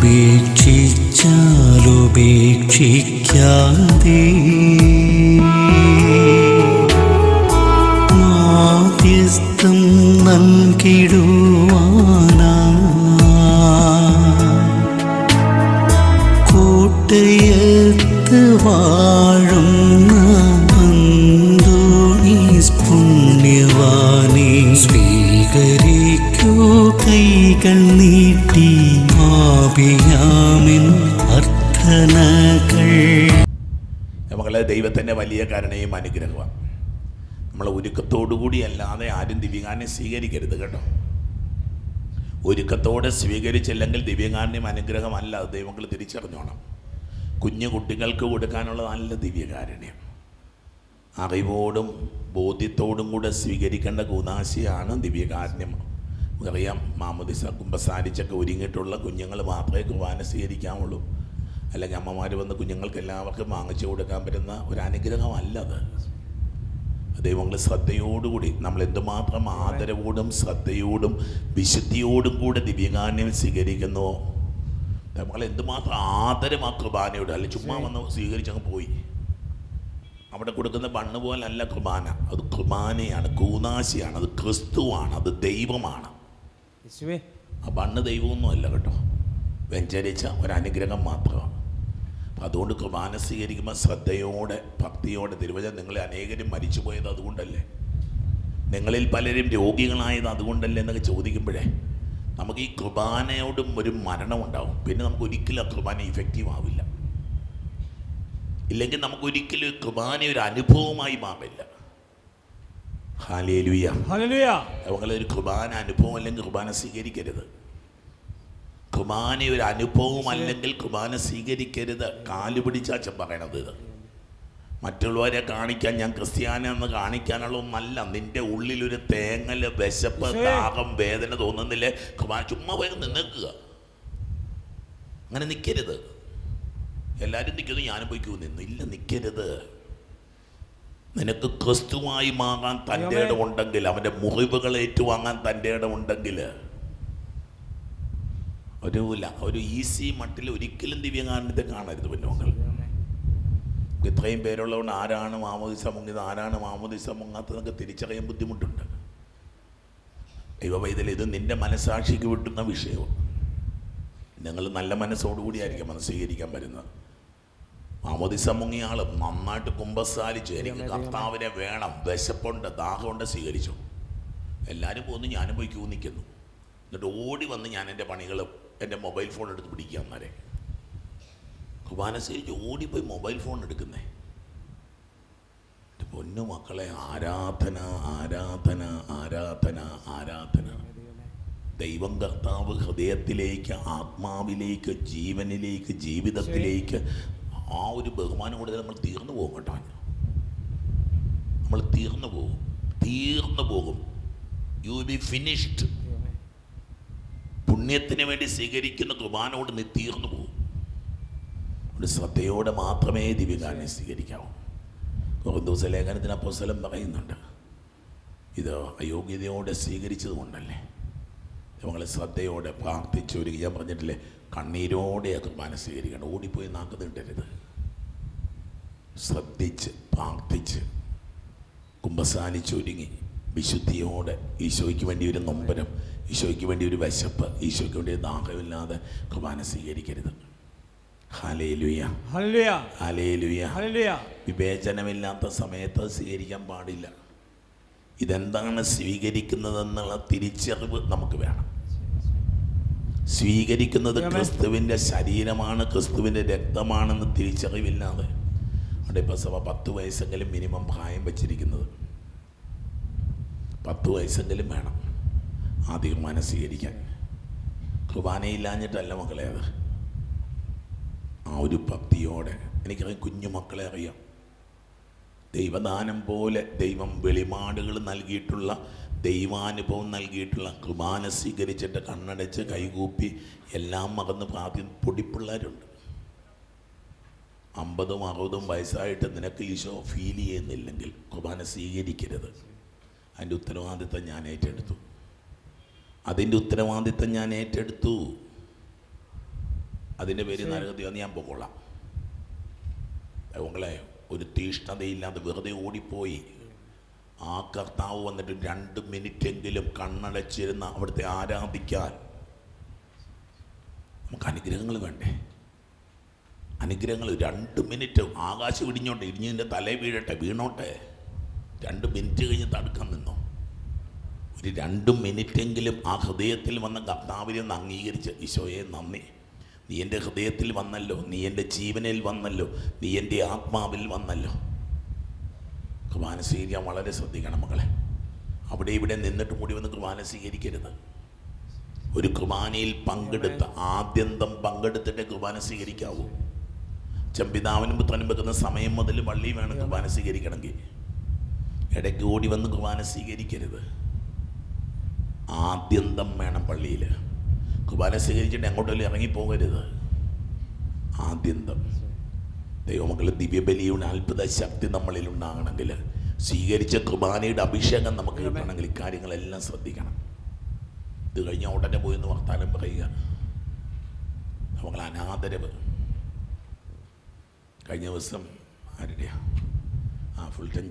ഉപേക്ഷിച്ചാലുപേക്ഷിക്കാതെ മാധ്യസ്ഥം നൽകിടുവാനാ കോട്ടയത്ത് വാഴുന്ന അന്തോണീസ് പുണ്യവാനെ സ്വീകരിക്കൂ കൈകൾ നീട്ടി ആപിയാമിൻ അർത്ഥനകൾ. നമ്മളെ ദൈവത്തിൻ്റെ വലിയ കരുണയും അനുഗ്രഹമാണ്. നമ്മൾ ഒരുക്കത്തോടുകൂടി അല്ലാതെ ആരും ദിവ്യകാരുണ്യം സ്വീകരിക്കരുത് കേട്ടോ. ഒരുക്കത്തോടെ സ്വീകരിച്ചില്ലെങ്കിൽ ദിവ്യകാരുണ്യം അനുഗ്രഹമല്ല, അത് ദൈവങ്ങൾ തിരിച്ചറിഞ്ഞോണം. കുഞ്ഞു കുട്ടികൾക്ക് കൊടുക്കാനുള്ള നല്ല ദിവ്യകാരുണ്യം അറിവോടും ബോധ്യത്തോടും കൂടെ സ്വീകരിക്കേണ്ട കൂദാശയാണ് ദിവ്യകാരുണ്യം. നമുക്കറിയാം, മാമോദിസ കുമ്പസാരിച്ചൊക്കെ ഒരുങ്ങിയിട്ടുള്ള കുഞ്ഞുങ്ങൾ മാത്രമേ കുർബാന സ്വീകരിക്കാവുള്ളൂ. അല്ലെങ്കിൽ അമ്മമാർ വന്ന് കുഞ്ഞുങ്ങൾക്ക് എല്ലാവർക്കും വാങ്ങിച്ചു കൊടുക്കാൻ പറ്റുന്ന ഒരു അനുഗ്രഹമല്ലത്. ദൈവങ്ങൾ ശ്രദ്ധയോടുകൂടി നമ്മൾ എന്തുമാത്രം ആദരവോടും ശ്രദ്ധയോടും വിശുദ്ധിയോടും കൂടെ ദിവ്യകാരുണ്യം സ്വീകരിക്കുന്നുവോ, നമ്മൾ എന്തുമാത്രം ആദരം ആ കുർബാനയോട്. അല്ല ചുമ്മാ വന്ന് സ്വീകരിച്ചങ്ങ് പോയി. അവിടെ കൊടുക്കുന്ന ബണ്ണ് പോലല്ല കുർബാന, അത് കുർബാനയാണ്, കൂനാശിയാണ്, അത് ക്രിസ്തുവാണ്, അത് ദൈവമാണ്. ആ ബണ്ണ് ദൈവമൊന്നും അല്ല കേട്ടോ, വ്യഞ്ചരിച്ച ഒരനുഗ്രഹം മാത്രമാണ്. അപ്പം അതുകൊണ്ട് കുർബാന സ്വീകരിക്കുമ്പോൾ ശ്രദ്ധയോടെ ഭക്തിയോടെ. തിരുവചനം നിങ്ങളെ അനേകരും മരിച്ചുപോയത് അതുകൊണ്ടല്ലേ, നിങ്ങളിൽ പലരും രോഗികളായത് അതുകൊണ്ടല്ലേ എന്നൊക്കെ ചോദിക്കുമ്പോഴേ നമുക്ക് ഈ കുർബാനയോടും ഒരു മരണം ഉണ്ടാവും. പിന്നെ നമുക്ക് ഒരിക്കലും ആ കുർബാന ഇഫക്റ്റീവ് ആവില്ല. ഇല്ലെങ്കിൽ നമുക്ക് ഒരിക്കലും കുർബാന ഒരു അനുഭവമായി മാറില്ല. Hallelujah, hallelujah. നമ്മളൊരു കുർബാന അനുഭവം അല്ലെങ്കിൽ കുർബാന സ്വീകരിക്കരുത്. കുർബാന ഒരു അനുഭവം അല്ലെങ്കിൽ കുർബാന സ്വീകരിക്കരുത്. കാല് പിടിച്ചാച്ചൻ പറയണത് ഇത്. മറ്റുള്ളവരെ കാണിക്കാൻ, ഞാൻ ക്രിസ്ത്യാനെന്ന് കാണിക്കാനുള്ള ഒന്നല്ല. നിന്റെ ഉള്ളിലൊരു തേങ്ങൽ, വിശപ്പ്, ദാഹം, വേദന തോന്നുന്നില്ലേ, കുർബാന ചുമ്മാ പോയി നിൽക്കുക. അങ്ങനെ നിൽക്കരുത്. എല്ലാവരും നിൽക്കുന്നു, ഞാനും പോയി നിന്നു. ഇല്ല, നിൽക്കരുത്. നിനക്ക് ക്രിസ്തുവായി മാറാൻ തൻ്റെ ഇടമുണ്ടെങ്കിൽ, അവൻ്റെ മുറിവുകൾ ഏറ്റുവാങ്ങാൻ തൻ്റെ ഇടമുണ്ടെങ്കിൽ ഒരു ഈസി മട്ടിൽ ഒരിക്കലും ദിവ്യകാരുണ്യത്തെ കാണരുത്. പിന്നോങ്ങൾ ഇത്രയും പേരുള്ളതുകൊണ്ട് ആരാണ് മാമോദിസ മുങ്ങിയത്, ആരാണ് മാമോദിസ മുങ്ങാത്തതൊക്കെ തിരിച്ചറിയാൻ ബുദ്ധിമുട്ടുണ്ട്. ദൈവവൈതൽ, ഇത് നിൻ്റെ മനസ്സാക്ഷിക്ക് വിട്ടുന്ന വിഷയവും. നിങ്ങൾ നല്ല മനസ്സോടുകൂടിയായിരിക്കും അത് സ്വീകരിക്കാൻ വരുന്നത്. മാമോദിസ മുങ്ങിയ ആൾ നന്നായിട്ട് കുമ്പസാരിച്ചു, എനിക്ക് കർത്താവിനെ വേണം, വിശപ്പുണ്ട്, ദാഹമുണ്ട്, സ്വീകരിച്ചു. എല്ലാവരും പോകുന്നു, ഞാനും പോയി ക്യൂ നിൽക്കുന്നു. എന്നിട്ട് ഓടി വന്ന് ഞാൻ എൻ്റെ പണികൾ, എൻ്റെ മൊബൈൽ ഫോൺ എടുത്ത് പിടിക്കുക. അന്നേരം കുർബാന സ്വീകരിച്ച് ഓടിപ്പോയി മൊബൈൽ ഫോൺ എടുക്കുന്നേ. എൻ്റെ പൊന്നു മക്കളെ, ആരാധന, ആരാധന, ആരാധന, ആരാധന. ദൈവം കർത്താവ് ഹൃദയത്തിലേക്ക്, ആത്മാവിലേക്ക്, ജീവനിലേക്ക്, ജീവിതത്തിലേക്ക് ആ ഒരു ബഹുമാനം കൊടുത്ത് നമ്മൾ തീർന്നു പോകും കേട്ടോ. നമ്മൾ തീർന്നു പോകും. You will be finished. പുണ്യത്തിന് വേണ്ടി സ്വീകരിക്കുന്ന കുർബാനയോട് നീ തീർന്നു പോകും. ഒരു ശ്രദ്ധയോടെ മാത്രമേ ദിവ്യകാരുണ്യം സ്വീകരിക്കാവൂ. കൊറിന്തോസ് ലേഖനത്തിന് അപ്പോസ്തലൻ പറയുന്നുണ്ട്, ഇത് അയോഗ്യതയോടെ സ്വീകരിച്ചത് കൊണ്ടല്ലേ. നമ്മളെ ശ്രദ്ധയോടെ പ്രാർത്ഥിച്ചൊരുങ്ങി, ഞാൻ പറഞ്ഞിട്ടില്ലേ, കണ്ണീരോടെ കുർബാന സ്വീകരിക്കണം. ഓടിപ്പോയി നാക്ക് നീട്ടരുത്. ശ്രദ്ധിച്ച് പ്രാർത്ഥിച്ച് കുമ്പസാരിച്ചൊരുങ്ങി വിശുദ്ധിയോടെ, ഈശോയ്ക്ക് വേണ്ടി ഒരു നൊമ്പരം, ഈശോയ്ക്ക് വേണ്ടി ഒരു വിശപ്പ്, ഈശോയ്ക്ക് വേണ്ടി ഒരു ദാഹമില്ലാതെ കുർബാന സ്വീകരിക്കരുത്. ഹല്ലേലൂയ, ഹല്ലേലൂയ, ഹല്ലേലൂയ, ഹല്ലേലൂയ. വിവേചനമില്ലാത്ത സമയത്ത് സ്വീകരിക്കാൻ പാടില്ല. ഇതെന്താണ് സ്വീകരിക്കുന്നതെന്നുള്ള തിരിച്ചറിവ് നമുക്ക് വേണം. സ്വീകരിക്കുന്നത് ക്രിസ്തുവിൻ്റെ ശരീരമാണ്, ക്രിസ്തുവിൻ്റെ രക്തമാണെന്ന് തിരിച്ചറിവില്ലാതെ അവിടെ ഇപ്പോൾ സഭ 10 വയസ്സെങ്കിലും മിനിമം പ്രായം വെച്ചിരിക്കുന്നത്. 10 വയസ്സെങ്കിലും വേണം ആദ്യ കുർബാന സ്വീകരിക്കാൻ. കുർബാനയില്ലാഞ്ഞിട്ടല്ല മക്കളെ, അത് ആ ഒരു ഭക്തിയോടെ. എനിക്കറിയാം, കുഞ്ഞു മക്കളെ അറിയാം, ദൈവദാനം പോലെ ദൈവം വെളിപാടുകൾ നൽകിയിട്ടുള്ള, ദൈവാനുഭവം നൽകിയിട്ടുള്ള, കുർബാന സ്വീകരിച്ചിട്ട് കണ്ണടച്ച് കൈകൂപ്പി എല്ലാം മറന്ന് പ്രാർത്ഥിക്കുന്ന പൊടിപ്പിള്ളേരുണ്ട്. 50ഉം 60ഉം വയസ്സായിട്ട് നിനക്ക് ഈശോ ഫീൽ ചെയ്യുന്നില്ലെങ്കിൽ കുർബാന സ്വീകരിക്കരുത്. അതിൻ്റെ ഉത്തരവാദിത്തം ഞാൻ ഏറ്റെടുത്തു. അതിൻ്റെ പേര് നരകത്തിൽ വന്ന് ഞാൻ പൊക്കോളാം. ഉങ്ങളെ ഒരു തീഷ്ണതയില്ലാതെ വെറുതെ ഓടിപ്പോയി. ആ കർത്താവ് വന്നിട്ട് 2 മിനിറ്റെങ്കിലും കണ്ണടച്ചിരുന്ന് അവിടുത്തെ ആരാധിക്കാൻ നമുക്ക് അനുഗ്രഹങ്ങൾ വേണ്ടേ? അനുഗ്രഹങ്ങൾ 2 മിനിറ്റ് ആകാശം ഇടിഞ്ഞോട്ടെ, ഇടിഞ്ഞതിൻ്റെ തലേ വീഴട്ടെ, വീണോട്ടെ. 2 മിനിറ്റ് കഴിഞ്ഞ് തടുക്കാൻ നിന്നോ? ഒരു 2 മിനിറ്റെങ്കിലും ആ ഹൃദയത്തിൽ വന്ന കർത്താവിനെ ഒന്ന് അംഗീകരിച്ച്, ഈശോയെ നന്ദി, നീ എൻ്റെ ഹൃദയത്തിൽ വന്നല്ലോ, നീ എൻ്റെ ജീവനിൽ വന്നല്ലോ, നീ എൻ്റെ ആത്മാവിൽ വന്നല്ലോ. കുർബാന സ്വീകരിക്കാൻ വളരെ ശ്രദ്ധിക്കണം മക്കളെ. അവിടെ ഇവിടെ നിന്നിട്ട് കൂടി വന്ന് കുർബാന സ്വീകരിക്കരുത്. ഒരു കുർബാനയിൽ പങ്കെടുത്ത് ആദ്യന്തം പങ്കെടുത്തിട്ട് കുർബാന സ്വീകരിക്കാവൂ. പിതാവിനും പുത്രനും വെക്കുന്ന സമയം മുതൽ പള്ളി വേണം കുർബാന സ്വീകരിക്കണമെങ്കിൽ. ഇടയ്ക്ക് ഓടി വന്ന് കുർബാന സ്വീകരിക്കരുത്. ആദ്യന്തം വേണം പള്ളിയിൽ. കുർബാന സ്വീകരിച്ചിട്ട് എങ്ങോട്ടെങ്കിലും ഇറങ്ങിപ്പോകരുത്. ആദ്യന്തം. ദൈവമക്കൾ, ദിവ്യബലിയുടെ അത്ഭുത ശക്തി നമ്മളിൽ ഉണ്ടാകണമെങ്കിൽ, സ്വീകരിച്ച കുർബാനയുടെ അഭിഷേകം നമുക്ക് കിട്ടണമെങ്കിൽ ഇക്കാര്യങ്ങളെല്ലാം ശ്രദ്ധിക്കണം. ഇത് കഴിഞ്ഞാൽ ഉടനെ പോയി ഒന്ന് വർത്താനം പറയുക. നമ്മൾ അനാദരവ്. കഴിഞ്ഞ ദിവസം ആരുടെയാ ഫുൾട്ടൻ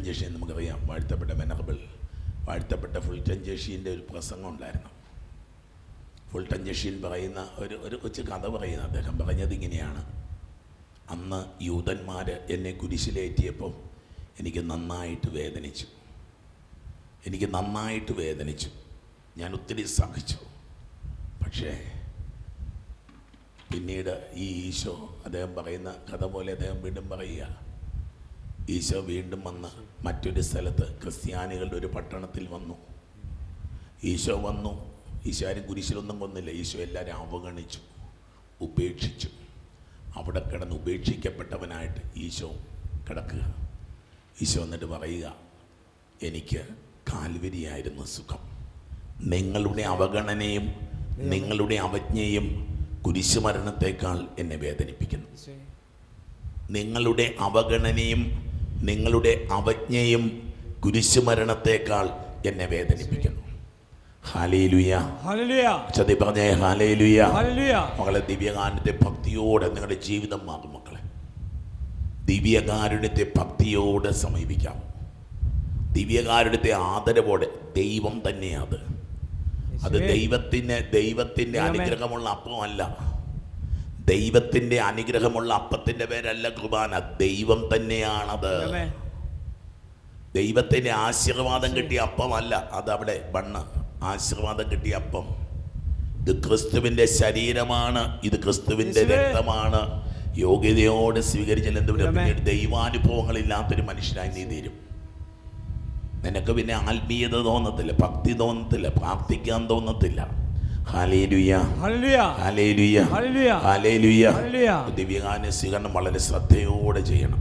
ജഷീൻ നമുക്കറിയാം. വാഴ്ത്തപ്പെട്ട വെനറബിൾ വാഴ്ത്തപ്പെട്ട ഫുൾട്ടൻ ജഷീൻ്റെ ഒരു പ്രസംഗം ഉണ്ടായിരുന്നു. ഫുൾട്ടൻ ജഷീൻ പറയുന്ന ഒരു കൊച്ചു കഥ പറയുന്ന അദ്ദേഹം പറഞ്ഞത് ഇങ്ങനെയാണ്: അന്ന് യൂതന്മാർ എന്നെ കുരിശിലേറ്റിയപ്പം എനിക്ക് നന്നായിട്ട് വേദനിച്ചു. ഞാൻ ഒത്തിരി സഹിച്ചു. പക്ഷേ പിന്നീട് ഈ ഈശോ, അദ്ദേഹം പറയുന്ന കഥ പോലെ അദ്ദേഹം വീണ്ടും പറയുക, ഈശോ വീണ്ടും വന്ന് മറ്റൊരു സ്ഥലത്ത് ക്രിസ്ത്യാനികളുടെ ഒരു പട്ടണത്തിൽ വന്നു. ഈശോ ആരും കുരിശിലൊന്നും കൊന്നില്ല. ഈശോ എല്ലാവരും അവഗണിച്ചു, ഉപേക്ഷിച്ചു. അവിടെ കിടന്ന് ഉപേക്ഷിക്കപ്പെട്ടവനായിട്ട് ഈശോ കിടക്കുക. ഈശോ എന്നിട്ട് പറയുക, എനിക്ക് കാൽവരിയായിരുന്നു സുഖം. നിങ്ങളുടെ അവഗണനയും നിങ്ങളുടെ അവജ്ഞയും കുരിശുമരണത്തേക്കാൾ എന്നെ വേദനിപ്പിക്കുന്നു. നിങ്ങളുടെ അവഗണനയും നിങ്ങളുടെ അവജ്ഞയും കുരിശുമരണത്തേക്കാൾ എന്നെ വേദനിപ്പിക്കുന്നു. ഹല്ലേലൂയ. ചതി പറഞ്ഞേ ഹല്ലേലൂയ. മകളെ, ദിവ്യകാരുണ്യത്തെ ഭക്തിയോടെ നിങ്ങളുടെ ജീവിതം മാറും മക്കളെ. ദിവ്യകാരുണ്യത്തെ ഭക്തിയോടെ സമീപിക്കാം. ദിവ്യകാരുണ്യത്തെ ആദരവോടെ. ദൈവം തന്നെയാണ് അത്. ദൈവത്തിൻ്റെ അനുഗ്രഹമുള്ള അപ്പമല്ല. ദൈവത്തിൻ്റെ അനുഗ്രഹമുള്ള അപ്പത്തിൻ്റെ പേരല്ല കുർബാന. ദൈവം തന്നെയാണത്. ദൈവത്തിൻ്റെ ആശീർവാദം കിട്ടിയ അപ്പമല്ല അത്. അവിടെ ബണ്ണ് ആശീർവാദം കിട്ടിയ അപ്പം. ഇത് ക്രിസ്തുവിൻ്റെ ശരീരമാണ്, ഇത് ക്രിസ്തുവിൻ്റെ രക്തമാണ്. യോഗ്യതയോടെ സ്വീകരിച്ചാൽ പിന്നീട് ദൈവാനുഭവങ്ങളില്ലാത്തൊരു മനുഷ്യനായി നീ തീരും. നിനക്ക് പിന്നെ ആത്മീയത തോന്നത്തില്ല, ഭക്തി തോന്നത്തില്ല, പ്രാർത്ഥിക്കാൻ തോന്നത്തില്ല. ഹല്ലേലൂയ, ഹല്ലേലൂയ, ഹല്ലേലൂയ. ദിവ്യകാരുണ്യ സ്വീകരണം വളരെ ശ്രദ്ധയോടെ ചെയ്യണം.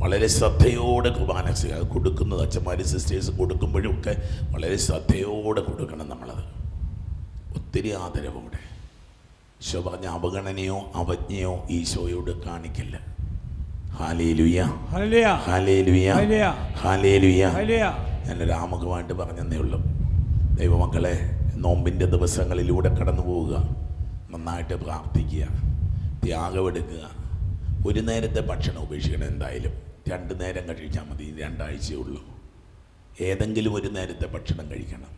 വളരെ ശ്രദ്ധയോടെ കുർബാന കൊടുക്കുന്നത് അച്ഛന്മാർ സിസ്റ്റേഴ്സ് കൊടുക്കുമ്പോഴും ഒക്കെ വളരെ ശ്രദ്ധയോടെ കൊടുക്കണം നമ്മളത്. ഒത്തിരി ആദരവോടെ. ഈശോ പറഞ്ഞ അവഗണനയോ അവജ്ഞയോ ഈശോയോട് കാണിക്കില്ല. ഹല്ലേലൂയ, ഹല്ലേലൂയ, ഹല്ലേലൂയ. ഞാനൊരു ആമുഖമായിട്ട് പറഞ്ഞതേ ഉള്ളൂ. ദൈവമക്കളെ, നോമ്പിൻ്റെ ദിവസങ്ങളിലൂടെ കടന്നു പോവുക. നന്നായിട്ട് പ്രാർത്ഥിക്കുക, ത്യാഗമെടുക്കുക. ഒരു നേരത്തെ ഭക്ഷണം ഉപേക്ഷിക്കണം. എന്തായാലും 2 നേരം കഴിച്ചാൽ മതി. 2 ആഴ്ചയേ ഉള്ളൂ. ഏതെങ്കിലും ഒരു നേരത്തെ ഭക്ഷണം കഴിക്കണം.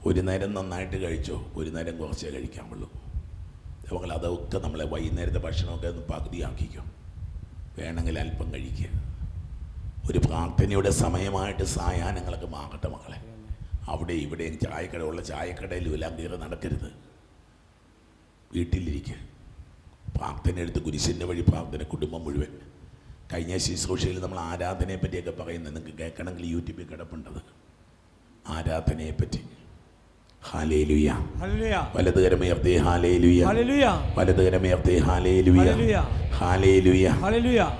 ഒരു നേരം നന്നായിട്ട് കഴിച്ചോ, ഒരു നേരം കുറച്ചേ കഴിക്കാമുള്ളൂ. നമ്മൾ അതൊക്കെ നമ്മളെ വൈകുന്നേരത്തെ ഭക്ഷണമൊക്കെ ഒന്ന് പകുതിയാക്കിക്കും. വേണമെങ്കിൽ അല്പം കഴിക്കുക. ഒരു പ്രാർത്ഥനയുടെ സമയമായിട്ട് സായാഹ്നങ്ങളൊക്കെ മാറട്ടെ മക്കളെ. അവിടെ ഇവിടെയും ചായക്കടയുള്ള ചായക്കടയിലും എല്ലാം കയറി നടക്കരുത്. വീട്ടിലിരിക്കുക. പ്രാർത്ഥന എടുത്ത് കുരിശിൻ്റെ വഴി പ്രാർത്ഥന കുടുംബം മുഴുവൻ. കഴിഞ്ഞ ശുശ്രൂഷയിൽ നമ്മൾ ആരാധനയെ പറ്റിയൊക്കെ പറയുന്നത് നിങ്ങൾക്ക് കേൾക്കണമെങ്കിൽ യൂട്യൂബിൽ കിടപ്പുണ്ടത്. ആരാധനയെപ്പറ്റി. ഹല്ലേലൂയ. വലതുകരമുയർത്തി ഹല്ലേലൂയ, വലതുകരമുയർത്തി ഹല്ലേലൂയ, ഹല്ലേലൂയ.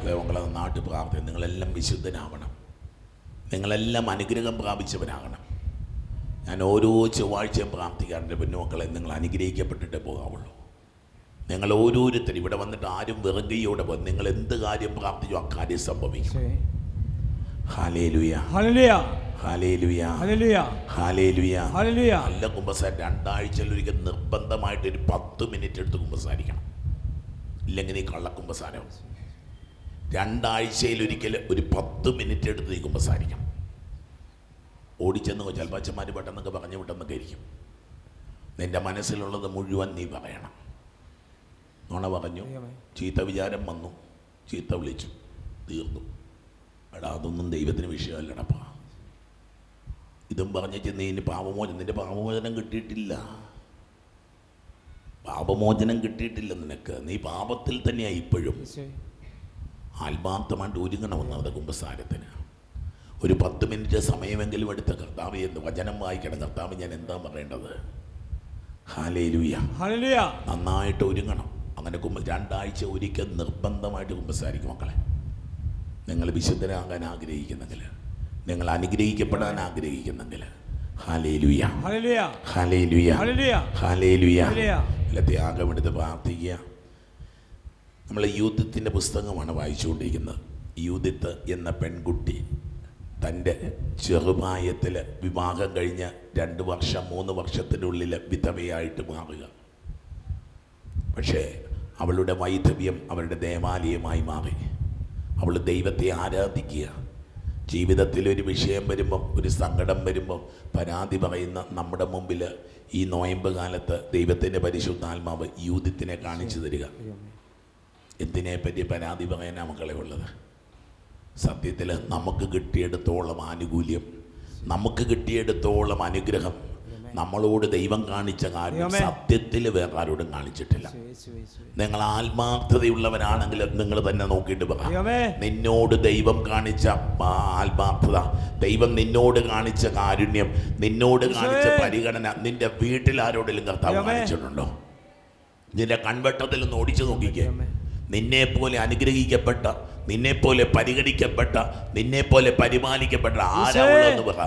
നിങ്ങളത് നാട്ടു പ്രാർത്ഥന. നിങ്ങളെല്ലാം വിശുദ്ധനാവണം. നിങ്ങളെല്ലാം അനുഗ്രഹം പ്രാപിച്ചവനാകണം. ഞാൻ ഓരോ ചൊവ്വാഴ്ചയും പ്രാർത്ഥിക്കാറുണ്ട്, പൊന്നുമക്കളെ, നിങ്ങൾ അനുഗ്രഹിക്കപ്പെട്ടിട്ടേ പോകാവുള്ളൂ. നിങ്ങൾ ഓരോരുത്തരും ഇവിടെ വന്നിട്ട് ആരും വെറുകയോടെ പോകും. നിങ്ങൾ എന്ത് കാര്യം പ്രാർത്ഥിച്ചോ അക്കാര്യം സംഭവിക്കും. ഹല്ലേലൂയ, ഹല്ലേലൂയ, ഹല്ലേലൂയ, ഹല്ലേലൂയ. ഹല്ലേലൂയ. നല്ല കുമ്പസാരം 2 ആഴ്ചയിലൊരിക്കൽ നിർബന്ധമായിട്ട് ഒരു 10 മിനിറ്റ് എടുത്ത് കുമ്പസാരിക്കണം. ഇല്ലെങ്കിൽ നീ കള്ളക്കുമ്പസാരം. 2 ആഴ്ചയിലൊരിക്കൽ ഒരു 10 മിനിറ്റ് എടുത്ത് നീ കുമ്പസാരിക്കണം. ഓടിച്ചെന്ന് ചിലപ്പോൾ അച്ഛന്മാർ പെട്ടെന്നൊക്കെ പറഞ്ഞു വിട്ടെന്നൊക്കെ ഇരിക്കും. നിൻ്റെ മനസ്സിലുള്ളത് മുഴുവൻ നീ പറയണം. നുണ പറഞ്ഞു, ചീത്ത വിചാരം വന്നു, ചീത്ത വിളിച്ചു, തീർന്നു. എടാ അതൊന്നും ദൈവത്തിന് വിഷയമല്ലടപ്പാ. ഇതും പറഞ്ഞിട്ട് നീ ഇനി പാപമോചനം, നിൻ്റെ പാപമോചനം കിട്ടിയിട്ടില്ല. പാപമോചനം കിട്ടിയിട്ടില്ല നിനക്ക്. നീ പാപത്തിൽ തന്നെയാണ് ഇപ്പോഴും. ആത്മാർത്ഥമായിട്ട് ഒരുങ്ങണമെന്നത് കുമ്പസാരത്തിന്. ഒരു 10 മിനിറ്റ് സമയമെങ്കിലും എടുത്ത കർത്താവ് എന്ന് വചനം വായിക്കണം. കർത്താവ് ഞാൻ എന്താ പറയേണ്ടത്? Hallelujah, hallelujah. നന്നായിട്ട് ഒരുങ്ങണം. അങ്ങനെ 2 ആഴ്ച ഒരിക്കൽ നിർബന്ധമായിട്ട് കുമ്പസാരിക്കും. മക്കളെ, നിങ്ങൾ വിശുദ്ധരാകാൻ ആഗ്രഹിക്കുന്നെങ്കിൽ, നിങ്ങൾ അനുഗ്രഹിക്കപ്പെടാൻ ആഗ്രഹിക്കുന്നെങ്കിൽ, ഹല്ലേലൂയ, ഹല്ലേലൂയ, ഹല്ലേലൂയ, ഹല്ലേലൂയ, ഹല്ലേലൂയ. ഹല്ലേലൂയ. ത്യാഗമെടുത്ത് പ്രാർത്ഥിക്കുക. നമ്മൾ യൂദിത്തിൻ്റെ പുസ്തകമാണ് വായിച്ചുകൊണ്ടിരിക്കുന്നത്. യൂദിത്ത് എന്ന പെൺകുട്ടി തൻ്റെ ചെറുപ്രായത്തിൽ വിവാഹം കഴിഞ്ഞ് 2 വർഷം 3 വർഷത്തിനുള്ളിൽ വിധവയായിട്ട് മാറുക. പക്ഷേ അവളുടെ വൈധവ്യം അവളുടെ ദേവാലയമായി മാറി. അവൾ ദൈവത്തെ ആരാധിക്കുക. ജീവിതത്തിലൊരു വിഷയം വരുമ്പം, ഒരു സങ്കടം വരുമ്പം പരാതി പറയുന്ന നമ്മുടെ മുമ്പിൽ ഈ നോയമ്പ് കാലത്ത് ദൈവത്തിൻ്റെ പരിശുദ്ധാത്മാവ് യൂദിത്തിനെ കാണിച്ചു തരിക. എന്തിനെപ്പറ്റി പരാതി പറയാനാണ് മക്കളെ ഉള്ളത്? സത്യത്തിൽ നമുക്ക് കിട്ടിയെടുത്തോളം ആനുകൂല്യം, നമുക്ക് കിട്ടിയെടുത്തോളം അനുഗ്രഹം നമ്മളോട് ദൈവം കാണിച്ച കാര്യം സത്യത്തിൽ വേറെ ആരോടും കാണിച്ചിട്ടില്ല. നിങ്ങൾ ആത്മാർത്ഥതയുള്ളവരാണെങ്കിൽ നിങ്ങൾ തന്നെ നോക്കിയിട്ട് പറയാം. നിന്നോട് ദൈവം കാണിച്ച ആത്മാർത്ഥത, ദൈവം നിന്നോട് കാണിച്ച കാരുണ്യം, നിന്നോട് കാണിച്ച പരിഗണന നിന്റെ വീട്ടിൽ ആരോടെങ്കിലും കർത്താവ് കാണിച്ചിട്ടുണ്ടോ? നിന്റെ കൺവെട്ടത്തിൽ ഒന്ന് ഓടിച്ചു നോക്കിക്കേ. നിന്നെപ്പോലെ അനുഗ്രഹിക്കപ്പെട്ട, നിന്നെപ്പോലെ പരിഗണിക്കപ്പെട്ട, നിന്നെപ്പോലെ പരിപാലിക്കപ്പെട്ട ആരാണെന്ന് പറ.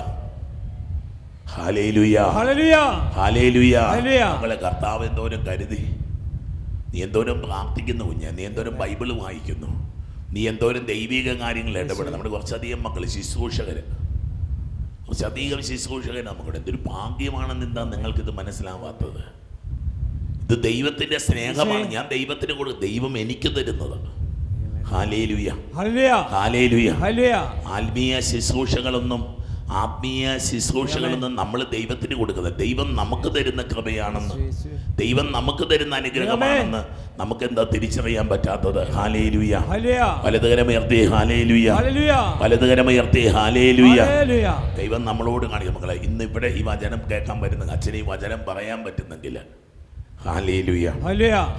ഹല്ലേലൂയ, ഹല്ലേലൂയ, ഹല്ലേലൂയ. നമ്മളെ കർത്താവ് എന്തോരം കരുതി. നീ എന്തോരം പ്രാർത്ഥിക്കുന്നു കുഞ്ഞ്, നീ എന്തോരം ബൈബിൾ വായിക്കുന്നു, നീ എന്തോരം ദൈവിക കാര്യങ്ങൾ ഇടപെടും. നമ്മുടെ കുറച്ചധികം മക്കൾ ശുശ്രൂഷകർ, കുറച്ചധികം ശുശ്രൂഷകർ നമുക്കിവിടെ. എന്തൊരു ഭാഗ്യമാണെന്ന് എന്താ നിങ്ങൾക്കിത് മനസ്സിലാവാത്തത്? ഇത് ദൈവത്തിൻ്റെ സ്നേഹമാണ്. ഞാൻ ദൈവത്തിന് കൊടുക്കും, ദൈവം എനിക്ക് തരുന്നത്. Hallelujah, hallelujah. ആത്മീയ ശുശ്രൂഷകളൊന്നും നമ്മൾ ദൈവത്തിന് കൊടുക്കുന്നത്, ദൈവം നമുക്ക് തരുന്ന കൃപയാണെന്ന്, ദൈവം നമുക്ക് തരുന്ന അനുഗ്രഹമാണെന്ന് നമുക്ക് എന്താ തിരിച്ചറിയാൻ പറ്റാത്തത്? ഹല്ലേലൂയ. വലതുകരമുയർത്തി ഹല്ലേലൂയ, വലതുകരമുയർത്തി ഹല്ലേലൂയ. ദൈവം നമ്മളോട് കാണിക്കും. മക്കളെ, ഇന്ന് ഇവിടെ ഈ വചനം കേൾക്കാൻ പറ്റുന്ന അച്ഛനെ ഈ വചനം പറയാൻ പറ്റുന്നെങ്കിൽ ഹല്ലേലൂയ,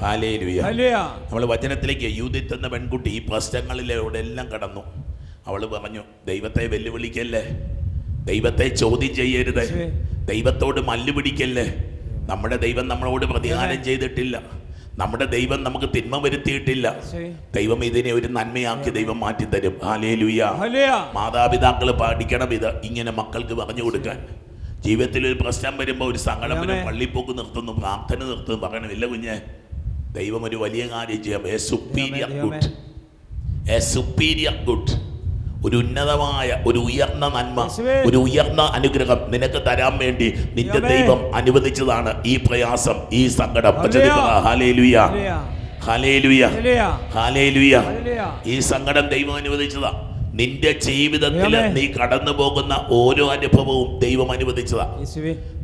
ഹല്ലേലൂയ. നമ്മൾ വചനത്തിലേക്ക്, യൂദിത്ത് എന്ന പെൺകുട്ടി ഈ പ്രശ്നങ്ങളിലൂടെ എല്ലാം കടന്നു. അവൾ പറഞ്ഞു, ദൈവത്തെ വെല്ലുവിളിക്കല്ലേ, ദൈവത്തെ ചോദ്യം ചെയ്യരുത്, ദൈവത്തോട് മല്ലുപിടിക്കല്ലേ. നമ്മുടെ ദൈവം നമ്മളോട് പ്രതികാരം ചെയ്തിട്ടില്ല, നമ്മുടെ ദൈവം നമുക്ക് തിന്മ വരുത്തിയിട്ടില്ല. ദൈവം ഇതിനെ ഒരു നന്മയാക്കി ദൈവം മാറ്റിത്തരും. ഹല്ലേലൂയ. മാതാപിതാക്കൾ പഠിക്കണം ഇത് ഇങ്ങനെ മക്കൾക്ക് പറഞ്ഞു കൊടുക്കാൻ. ജീവിതത്തിൽ ഒരു പ്രശ്നം വരുമ്പോൾ, ഒരു സങ്കടം വരുമ്പോൾ പള്ളിപ്പോക്ക് നിർത്തുന്നു, പ്രാർത്ഥന നിർത്തുന്നു, പറയണമില്ല കുഞ്ഞെ, ദൈവം ഒരു വലിയ കാര്യം ചെയ്യാം. A superior good, A superior good. ഒരു ഉന്നതമായ, ഒരു ഉയർന്ന നന്മ, ഒരു ഉയർന്ന അനുഗ്രഹം നിനക്ക് തരാൻ വേണ്ടി നിന്റെ ദൈവം അനുവദിച്ചതാണ് ഈ പ്രയാസം, ഈ സങ്കടം. ഹല്ലേലൂയ, ഹല്ലേലൂയ, ഹല്ലേലൂയ. ഈ സങ്കടം ദൈവം അനുവദിച്ചതാ. നിന്റെ ജീവിതത്തിൽ നീ കടന്നു പോകുന്ന ഓരോ അനുഭവവും ദൈവം അനുവദിച്ചതാ.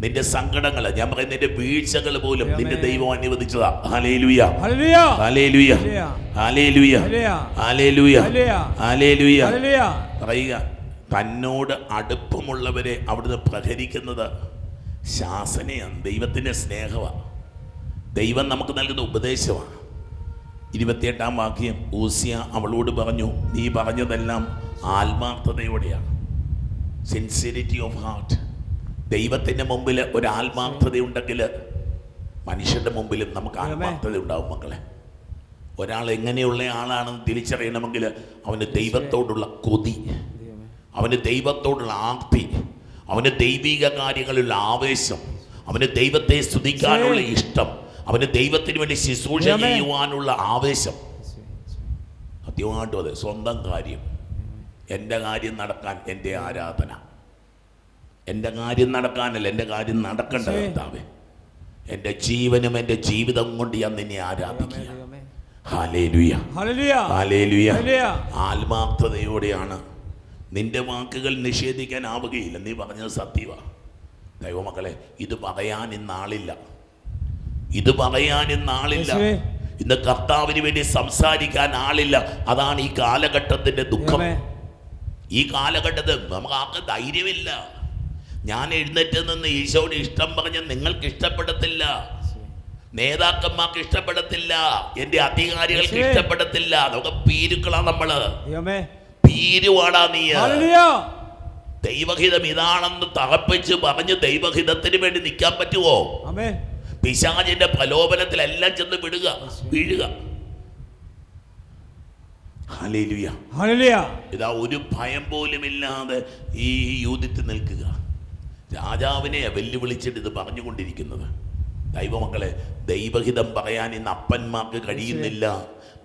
നിന്റെ സങ്കടങ്ങൾ, ഞാൻ പറയുന്ന നിന്റെ വീഴ്ചകൾ പോലും നിന്റെ ദൈവം അനുവദിച്ചതാ. ഹല്ലേലൂയ, ഹല്ലേലൂയ, ഹല്ലേലൂയ, ഹല്ലേലൂയ, ഹല്ലേലൂയ. പറയുക, തന്നോട് അടുപ്പമുള്ളവരെ അവിടുന്ന് പ്രഹരിക്കുന്നത് ശാസനയാണ്, ദൈവത്തിൻ്റെ സ്നേഹമാണ്, ദൈവം നമുക്ക് നൽകുന്ന ഉപദേശമാണ്. 28-ാം വാക്യം, ഊസിയ അവളോട് പറഞ്ഞു, നീ പറഞ്ഞതെല്ലാം ആത്മാർത്ഥതയോടെയാണ്. Sincerity of heart. ദൈവത്തിൻ്റെ മുമ്പിൽ ഒരു ആത്മാർത്ഥതയുണ്ടെങ്കിൽ മനുഷ്യരുടെ മുമ്പിലും നമുക്ക് ആത്മാർത്ഥത ഉണ്ടാവും. മക്കളെ, ഒരാൾ എങ്ങനെയുള്ള ആളാണെന്ന് തിരിച്ചറിയണമെങ്കിൽ അവന് ദൈവത്തോടുള്ള കൊതി, അവന് ദൈവത്തോടുള്ള ആർത്തി, അവന് ദൈവിക കാര്യങ്ങളിലുള്ള ആവേശം, അവന് ദൈവത്തെ സ്തുതിക്കാനുള്ള ഇഷ്ടം, അവന് ദൈവത്തിന് വേണ്ടി ശുശ്രൂഷ ചെയ്യുവാനുള്ള ആവേശം. സത്യമായിട്ടും അതെ. സ്വന്തം കാര്യം, എൻ്റെ കാര്യം നടക്കാൻ എൻ്റെ ആരാധന, എൻ്റെ കാര്യം നടക്കാനല്ല, എൻ്റെ കാര്യം നടക്കേണ്ട കർത്താവേ. എൻ്റെ ജീവനും എൻ്റെ ജീവിതം കൊണ്ട് ഞാൻ നിന്നെ ആരാധിക്കുക. ഹല്ലേലൂയ, ഹല്ലേലൂയ. ആത്മാർത്ഥതയോടെയാണ്. നിന്റെ വാക്കുകൾ നിഷേധിക്കാനാവുകയില്ല. നീ പറഞ്ഞത് സത്യമാണ് ദൈവമക്കളെ. ഇത് പറയാൻ ഇന്നാളില്ല, ഇത് പറയാൻ ഇന്നാളില്ല. ഇന്ന് കർത്താവിന് വേണ്ടി സംസാരിക്കാൻ ആളില്ല. അതാണ് ഈ കാലഘട്ടത്തിന്റെ ദുഃഖം. ഈ കാലഘട്ടത്തിൽ നമുക്ക് ആർക്ക് ധൈര്യമില്ല. ഞാൻ എഴുന്നേറ്റ് നിന്ന് ഈശോയുടെ ഇഷ്ടം പറഞ്ഞ് നിങ്ങൾക്ക് ഇഷ്ടപ്പെടത്തില്ല, നേതാക്കന്മാർക്ക് ഇഷ്ടപ്പെടത്തില്ല, എൻ്റെ അധികാരികൾക്ക് ഇഷ്ടപ്പെടത്തില്ല. നമുക്ക് പീരുക്കളാ നമ്മള്, പീരുവാടാ നീ. ദൈവഹിതം ഇതാണെന്ന് തറപ്പിച്ച് പറഞ്ഞ് ദൈവഹിതത്തിന് വേണ്ടി നിൽക്കാൻ പറ്റുമോ? പിശാചിന്റെ പ്രലോഭനത്തിലെല്ലാം ചെന്ന് വീഴുക. Hallelujah, hallelujah. ഇതാ ഒരു ഭയം പോലുമില്ലാതെ ഈ യൂതിത്ത് നിൽക്കുക. രാജാവിനെ വെല്ലുവിളിച്ചിട്ട് ഇത് പറഞ്ഞുകൊണ്ടിരിക്കുന്നത്. ദൈവമക്കളെ, ദൈവഹിതം പറയാൻ ഇന്ന് അപ്പന്മാർക്ക് കഴിയുന്നില്ല,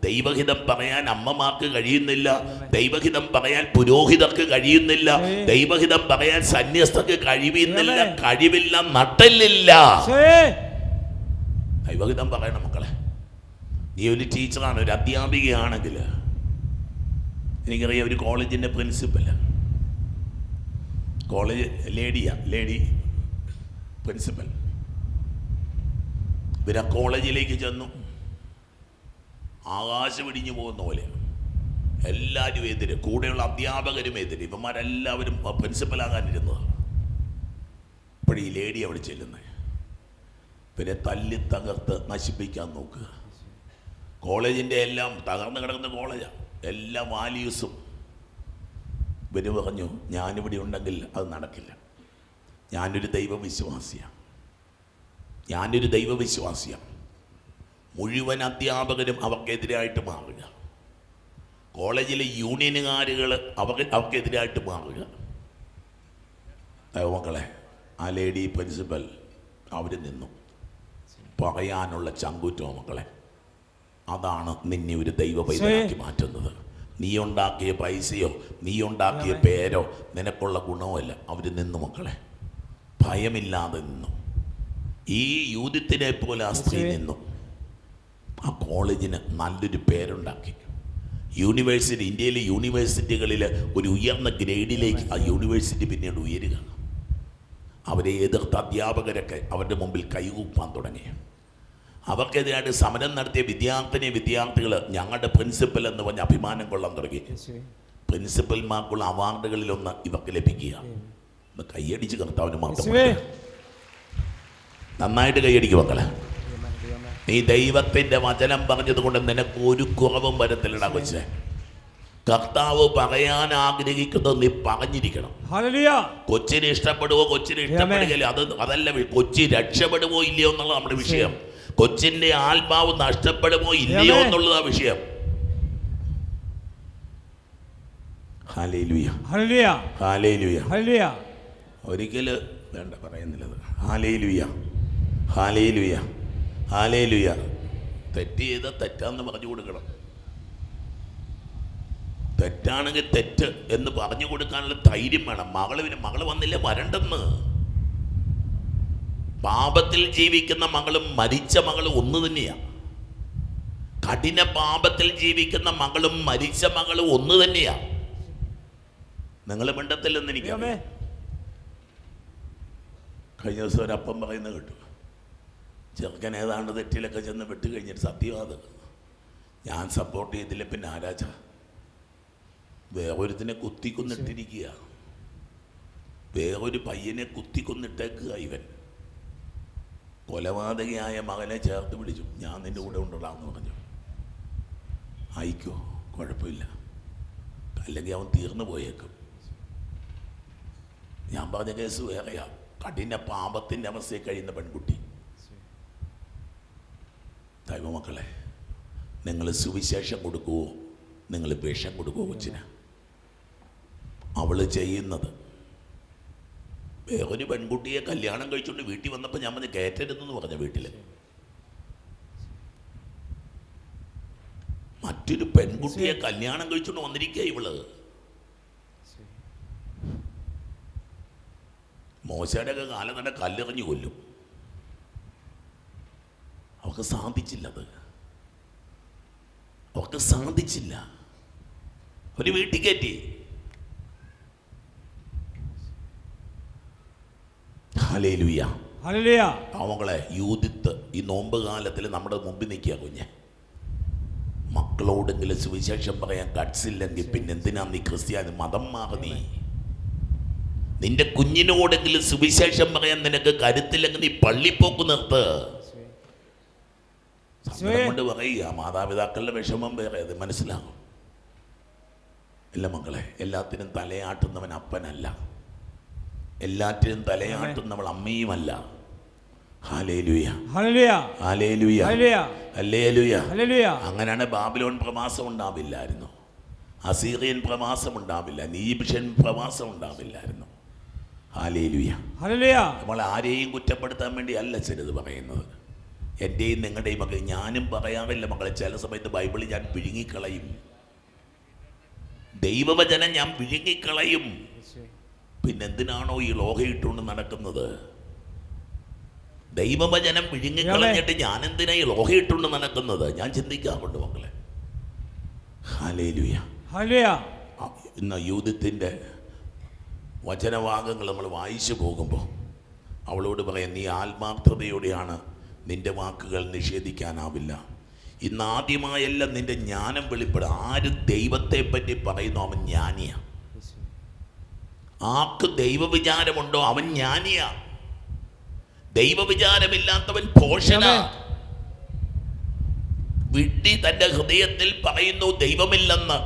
ദൈവഹിതം പറയാൻ അമ്മമാർക്ക് കഴിയുന്നില്ല, ദൈവഹിതം പറയാൻ പുരോഹിതർക്ക് കഴിയുന്നില്ല, ദൈവഹിതം പറയാൻ സന്യസ്തർക്ക് കഴിവില്ല, നട്ടലില്ല. ദൈവഹിതം പറയണം മക്കളെ. നീ ഒരു ടീച്ചറാണ്, ഒരു അധ്യാപികയാണെങ്കിൽ, എനിക്കറിയാം ഒരു കോളേജിൻ്റെ പ്രിൻസിപ്പൽ, കോളേജ് ലേഡി പ്രിൻസിപ്പൽ. ഇവരാ കോളേജിലേക്ക് ചെന്നു. ആകാശം ഇടിഞ്ഞു പോകുന്ന പോലെ എല്ലാവരും എതിര്, കൂടെയുള്ള അധ്യാപകരും എതിര്. ഇവന്മാരെല്ലാവരും പ്രിൻസിപ്പലാകാനിരുന്നതാണ്. ഇപ്പോഴീ ലേഡി അവിടെ ചെല്ലുന്നത് പിന്നെ തല്ലി തകർത്ത് നശിപ്പിക്കാൻ നോക്കുക. കോളേജിൻ്റെ എല്ലാം തകർന്ന് കിടക്കുന്ന കോളേജാണ്, എല്ലാ വാല്യൂസും. ഇവര് പറഞ്ഞു, ഞാനിവിടെ ഉണ്ടെങ്കിൽ അത് നടക്കില്ല. ഞാനൊരു ദൈവവിശ്വാസിയാണ്. മുഴുവൻ അധ്യാപകരും അവർക്കെതിരായിട്ട് മാറുക. കോളേജിലെ യൂണിയനുകാരുകൾ അവർക്കെതിരായിട്ട് മാറുക. മക്കളെ, ആ ലേഡി പ്രിൻസിപ്പൽ അവർ നിന്നു. പറയാനുള്ള ചങ്കൂറ്റോ മക്കളെ, അതാണ് നിന്നെ ഒരു ദൈവ പൈതലാക്കി മാറ്റുന്നത്. നീ ഉണ്ടാക്കിയ പൈസയോ നീ ഉണ്ടാക്കിയ പേരോ നിനക്കുള്ള ഗുണമല്ല. അവർ നിന്നു മക്കളെ, ഭയമില്ലാതെ നിന്നു. ഈ യൂതിത്തിനെ പോലെ ആ സ്ത്രീ നിന്നു. ആ കോളേജിന് നല്ലൊരു പേരുണ്ടാക്കി. യൂണിവേഴ്സിറ്റി, ഇന്ത്യയിലെ യൂണിവേഴ്സിറ്റികളിൽ ഒരു ഉയർന്ന ഗ്രേഡിലേക്ക് ആ യൂണിവേഴ്സിറ്റി പിന്നീട് ഉയരുക. അവരെ എതിർത്ത അധ്യാപകരൊക്കെ അവരുടെ മുമ്പിൽ കൈകൂപ്പാൻ തുടങ്ങി. അവർക്കെതിരായിട്ട് സമരം നടത്തിയ വിദ്യാർത്ഥികൾ ഞങ്ങളുടെ പ്രിൻസിപ്പൽ എന്ന് പറഞ്ഞ് അഭിമാനം കൊള്ളാൻ തുടങ്ങി. പ്രിൻസിപ്പൽമാർക്കുള്ള അവാർഡുകളിലൊന്ന് ഇവർക്ക് ലഭിക്കുക. കൈയടിച്ച് കർത്താവിന് മാത്രം നന്നായിട്ട് കൈയടിക്കും മക്കളെ. നീ ദൈവത്തിൻ്റെ വചനം പറഞ്ഞത് കൊണ്ട് നിനക്ക് ഒരു കുറവും വരത്തില്ലടാ കൊച്ചേ. കർത്താവ് പറയാൻ ആഗ്രഹിക്കുന്നത് നീ പറഞ്ഞിരിക്കണം. കൊച്ചിന് ഇഷ്ടപ്പെടുവോ കൊച്ചിന് ഇഷ്ടപ്പെടുകയില്ല, അതല്ല. കൊച്ചി രക്ഷപ്പെടുവോ ഇല്ലയോ എന്നുള്ള നമ്മുടെ വിഷയം. കൊച്ചിന്റെ ആത്മാവ് നഷ്ടപ്പെടുമോ ഇല്ലയോ എന്നുള്ളതാ വിഷയം. ഹല്ലേലൂയ, ഹല്ലേലൂയ, ഹല്ലേലൂയ, ഹല്ലേലൂയ. ഒരിക്കല് വേണ്ട പറയുന്നില്ലത്. ഹല്ലേലൂയ, ഹല്ലേലൂയ, ഹല്ലേലൂയ. തെറ്റ് ചെയ്ത തെറ്റാന്ന് പറഞ്ഞു കൊടുക്കണം. തെറ്റാണെങ്കിൽ തെറ്റ് എന്ന് പറഞ്ഞു കൊടുക്കാനുള്ള ധൈര്യം വേണം. മകള് വന്നില്ല വരണ്ടെന്ന്. പാപത്തിൽ ജീവിക്കുന്ന മകളും മരിച്ച മകളും ഒന്ന് തന്നെയാണ്. കഠിന പാപത്തിൽ ജീവിക്കുന്ന മകളും മരിച്ച മകളും ഒന്ന് തന്നെയാണ്. നിങ്ങൾ മിണ്ടത്തില്ലെന്ന് എനിക്കറിയാം. കഴിഞ്ഞ ദിവസം ഒരപ്പം പറയുന്നത് കേട്ടു. ചെറുക്കൻ ഏതാണ്ട് തെറ്റിലൊക്കെ ചെന്ന് വിട്ട് കഴിഞ്ഞിട്ട് സത്യവാദ ഞാൻ സപ്പോർട്ട് ചെയ്തില്ല, പിന്നെ ആരാച്ച വേറൊരുത്തിനെ കുത്തിക്കൊന്നിട്ടിരിക്കുക. വേറൊരു പയ്യനെ കുത്തിക്കൊന്നിട്ടേക്കുക. ഇവൻ കൊലപാതകയായ മകനെ ചേർത്ത് പിടിച്ചു. ഞാൻ നിൻ്റെ കൂടെ ഉണ്ടടാന്ന് പറഞ്ഞു. ആയിക്കോ, കുഴപ്പമില്ല, അല്ലെങ്കിൽ അവൻ തീർന്നു പോയേക്കും. ഞാൻ പറഞ്ഞ കേസ് വേറെയാ. കഠിന പാപത്തിൻ്റെ അവസ്ഥയിൽ കഴിയുന്ന പെൺകുട്ടി. ദൈവമക്കളെ, നിങ്ങൾ സുവിശേഷം കൊടുക്കുവോ, നിങ്ങൾ വിഷം കൊടുക്കുവോ കൊച്ചിന്? അവൾ ചെയ്യുന്നത് വേറൊരു പെൺകുട്ടിയെ കല്യാണം കഴിച്ചുകൊണ്ട് വീട്ടിൽ വന്നപ്പോൾ ഞാൻ പറഞ്ഞ് കയറ്റരുതെന്ന് പറഞ്ഞ വീട്ടിൽ മറ്റൊരു പെൺകുട്ടിയെ കല്യാണം കഴിച്ചുകൊണ്ട് വന്നിരിക്കുക ഇവള്. മോശയുടെ ഒക്കെ കാലം തന്നെ കല്ലെറിഞ്ഞു കൊല്ലും. അവർക്ക് സാധിച്ചില്ലത്, അവർക്ക് സാധിച്ചില്ല. ഒരു വീട്ടിൽ കയറ്റി. Hallelujah, hallelujah. അവങ്ങളെ യൂതിത്ത് ഈ നോമ്പ് കാലത്തിൽ നമ്മുടെ മുമ്പിൽ നിൽക്കുക. കുഞ്ഞെ മക്കളോടെങ്കിലും സുവിശേഷം പറയാൻ ഗട്സില്ലെങ്കിൽ പിന്നെ എന്തിനാ നീ ക്രിസ്ത്യാനി മതം മാറി? നീ നിന്റെ കുഞ്ഞിനോടെങ്കിലും സുവിശേഷം പറയാൻ നിനക്ക് കരുത്തില്ലെങ്കിൽ നീ പള്ളിപ്പോക്ക് നിർത്ത്. സങ്കടം കൊണ്ട് പറയുക, മാതാപിതാക്കളുടെ വിഷമം വേറെ, അത് മനസ്സിലാകും. ഇല്ല മക്കളെ, എല്ലാത്തിനും തലയാട്ടുന്നവൻ അപ്പനല്ല, എല്ലാറ്റിനും തലയാട്ടുന്നവൾ അമ്മയുമല്ല. ഹല്ലേലൂയ, ഹല്ലേലൂയ, ഹല്ലേലൂയ, ഹല്ലേലൂയ, ഹല്ലേലൂയ. അങ്ങനെയാണ് ബാബിലോൺ പ്രവാസം ഉണ്ടാവില്ലായിരുന്നു, അസീറിയൻ പ്രവാസം ഉണ്ടാവില്ല, ഈജിപ്ഷ്യൻ പ്രവാസം ഉണ്ടാവില്ലായിരുന്നു. Hallelujah, hallelujah. നമ്മൾ ആരെയും കുറ്റപ്പെടുത്താൻ വേണ്ടി അല്ല ചിലത് പറയുന്നത്. എൻ്റെയും നിങ്ങളുടെയും മക്കൾ, ഞാനും പറയാറില്ല മക്കളെ, ചില സമയത്ത് ബൈബിളിൽ ഞാൻ വിഴുങ്ങിക്കളയും, ദൈവവചനം ഞാൻ വിഴുങ്ങിക്കളയും. പിന്നെന്തിനാണോ ഈ ലോഹയിട്ടുകൊണ്ട് നടക്കുന്നത്? ദൈവവചനം വിഴുങ്ങിക്കളഞ്ഞിട്ട് ഞാൻ എന്തിനാ ഈ ലോഹയിട്ടുകൊണ്ട് നടക്കുന്നത്? ഞാൻ ചിന്തിക്കാറുണ്ട് മക്കളെ. Hallelujah, hallelujah. ഇന്ന് യൂദത്തിൻ്റെ വചനഭാഗങ്ങൾ നമ്മൾ വായിച്ചു പോകുമ്പോൾ അവളോട് പറയാം, നീ ആത്മാർത്ഥതയോടെയാണ്, നിന്റെ വാക്കുകൾ നിഷേധിക്കാനാവില്ല. ഇന്ന് ആദ്യമായല്ല നിന്റെ ജ്ഞാനം വെളിപ്പെടുക. ആര് ദൈവത്തെ പറ്റി പറയുന്നു അവൻ ജ്ഞാനിയാ. ആർക്ക് ദൈവവിചാരമുണ്ടോ അവൻ ജ്ഞാനിയാ. ദൈവവിചാരമില്ലാത്തവൻ ഭോഷനാ. വിഡ്ഢി തൻ്റെ ഹൃദയത്തിൽ പറയുന്നു ദൈവമില്ലെന്ന്.